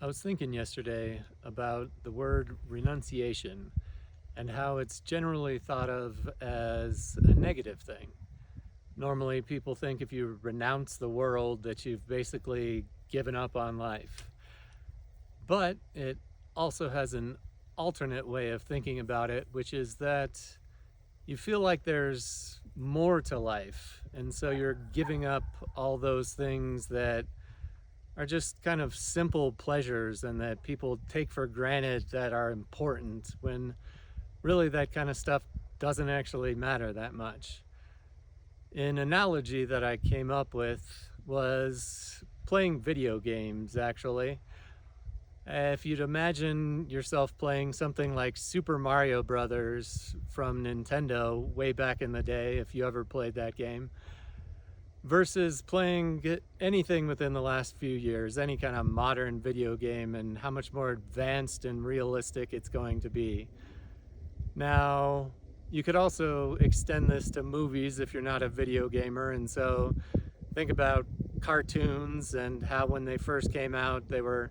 I was thinking yesterday about the word renunciation and how it's generally thought of as a negative thing. Normally, people think if you renounce the world that you've basically given up on life. But it also has an alternate way of thinking about it, which is that you feel like there's more to life. And so you're giving up all those things that are just kind of simple pleasures and that people take for granted that are important when really that kind of stuff doesn't actually matter that much. An analogy that I came up with was playing video games, actually. If you'd imagine yourself playing something like Super Mario Brothers from Nintendo way back in the day, if you ever played that game, versus playing anything within the last few years, any kind of modern video game, and how much more advanced and realistic it's going to be. Now, you could also extend this to movies if you're not a video gamer, and so think about cartoons and how when they first came out, they were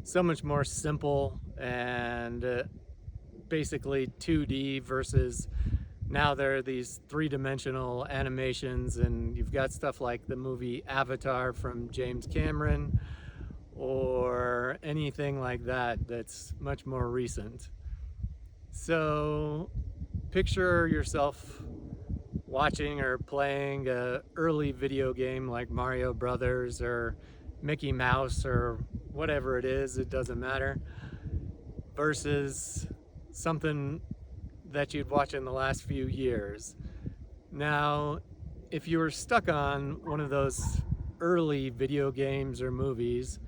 so much more simple and basically 2D versus now there are these three-dimensional animations, and you've got stuff like the movie Avatar from James Cameron or anything like that that's much more recent. So picture yourself watching or playing a early video game like Mario Brothers or Mickey Mouse or whatever it is, it doesn't matter, versus something that you'd watch in the last few years. Now, if you were stuck on one of those early video games or movies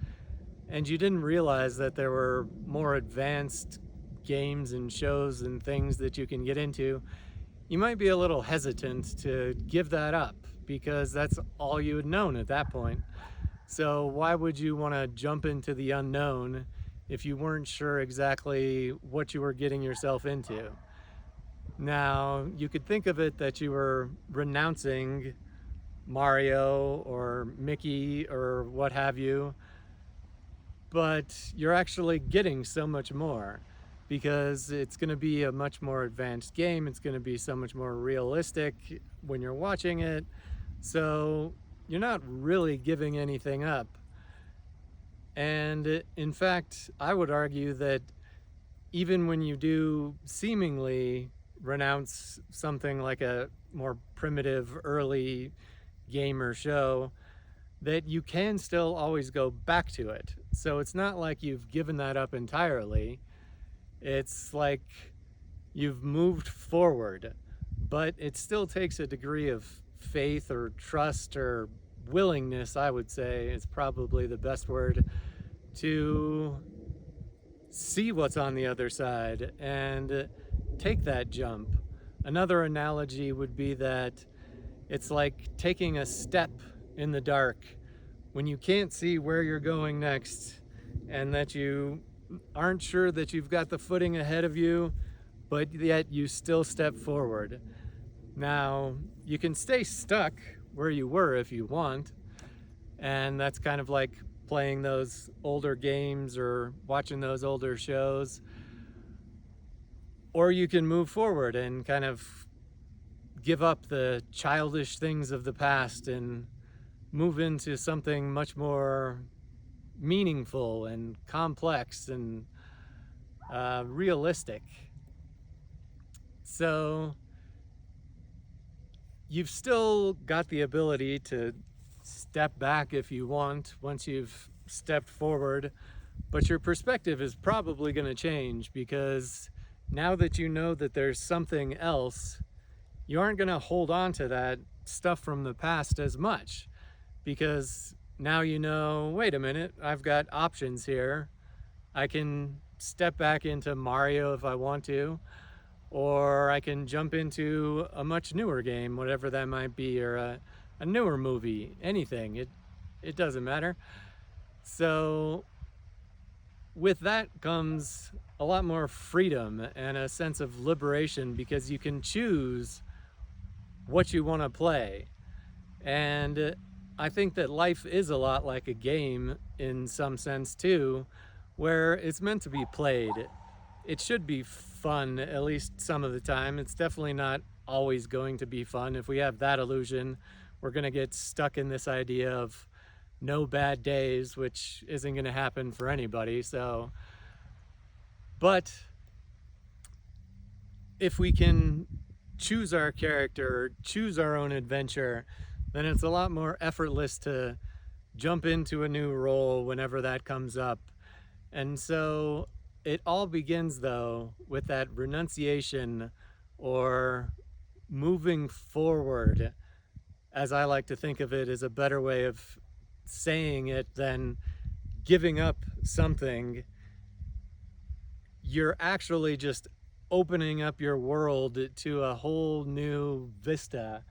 and you didn't realize that there were more advanced games and shows and things that you can get into, you might be a little hesitant to give that up because that's all you had known at that point. So why would you want to jump into the unknown if you weren't sure exactly what you were getting yourself into? Now, you could think of it that you were renouncing Mario or Mickey or what have you, but you're actually getting so much more because it's going to be a much more advanced game. It's going to be so much more realistic when you're watching it. So you're not really giving anything up. And in fact, I would argue that even when you do seemingly renounce something like a more primitive early game or show, that you can still always go back to it. So it's not like you've given that up entirely. It's like you've moved forward, but it still takes a degree of faith or trust or willingness, I would say, is probably the best word, to see what's on the other side and take that jump. Another analogy would be that it's like taking a step in the dark when you can't see where you're going next and that you aren't sure that you've got the footing ahead of you, but yet you still step forward. Now, you can stay stuck where you were if you want, and that's kind of like playing those older games or watching those older shows. Or you can move forward and kind of give up the childish things of the past and move into something much more meaningful and complex and realistic. So you've still got the ability to step back if you want once you've stepped forward, but your perspective is probably going to change because now that you know that there's something else, you aren't going to hold on to that stuff from the past as much because now you know, wait a minute, I've got options here. I can step back into Mario if I want to, or I can jump into a much newer game, whatever that might be, or a newer movie, anything. It doesn't matter. So with that comes a lot more freedom and a sense of liberation because you can choose what you want to play. And I think that life is a lot like a game in some sense too, where it's meant to be played. It should be fun, at least some of the time. It's definitely not always going to be fun. If we have that illusion, we're going to get stuck in this idea of no bad days, which isn't going to happen for anybody. So, but if we can choose our character, choose our own adventure, then it's a lot more effortless to jump into a new role whenever that comes up. And so it all begins, though, with that renunciation, or moving forward, as I like to think of it, is a better way of saying it than giving up something. You're actually just opening up your world to a whole new vista,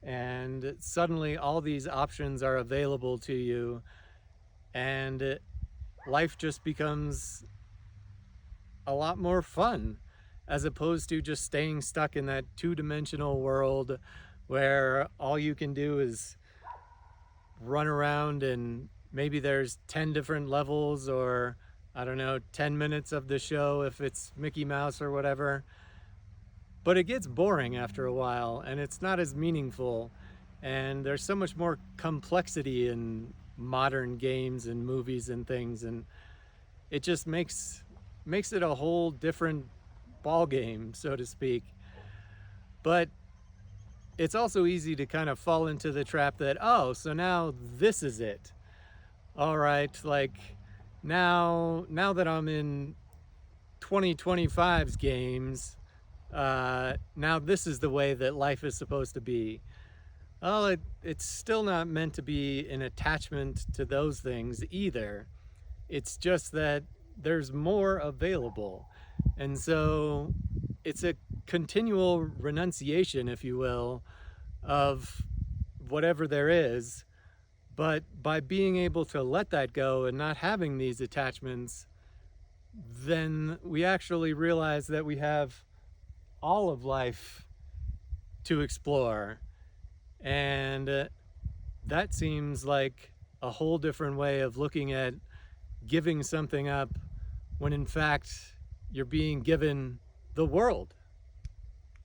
and suddenly all these options are available to you, and life just becomes a lot more fun, as opposed to just staying stuck in that two-dimensional world where all you can do is run around, and maybe there's 10 different levels, or I don't know, 10 minutes of the show if it's Mickey Mouse or whatever. But it gets boring after a while, and it's not as meaningful. And there's so much more complexity in modern games and movies and things, and it just makes it a whole different ball game, so to speak. But it's also easy to kind of fall into the trap that, oh, so now this is it. All right, like now that I'm in 2025's games, now this is the way that life is supposed to be. Well, it's still not meant to be an attachment to those things either. It's just that there's more available. And so it's a continual renunciation, if you will, of whatever there is. But by being able to let that go and not having these attachments, then we actually realize that we have all of life to explore. And that seems like a whole different way of looking at giving something up, when in fact you're being given the world.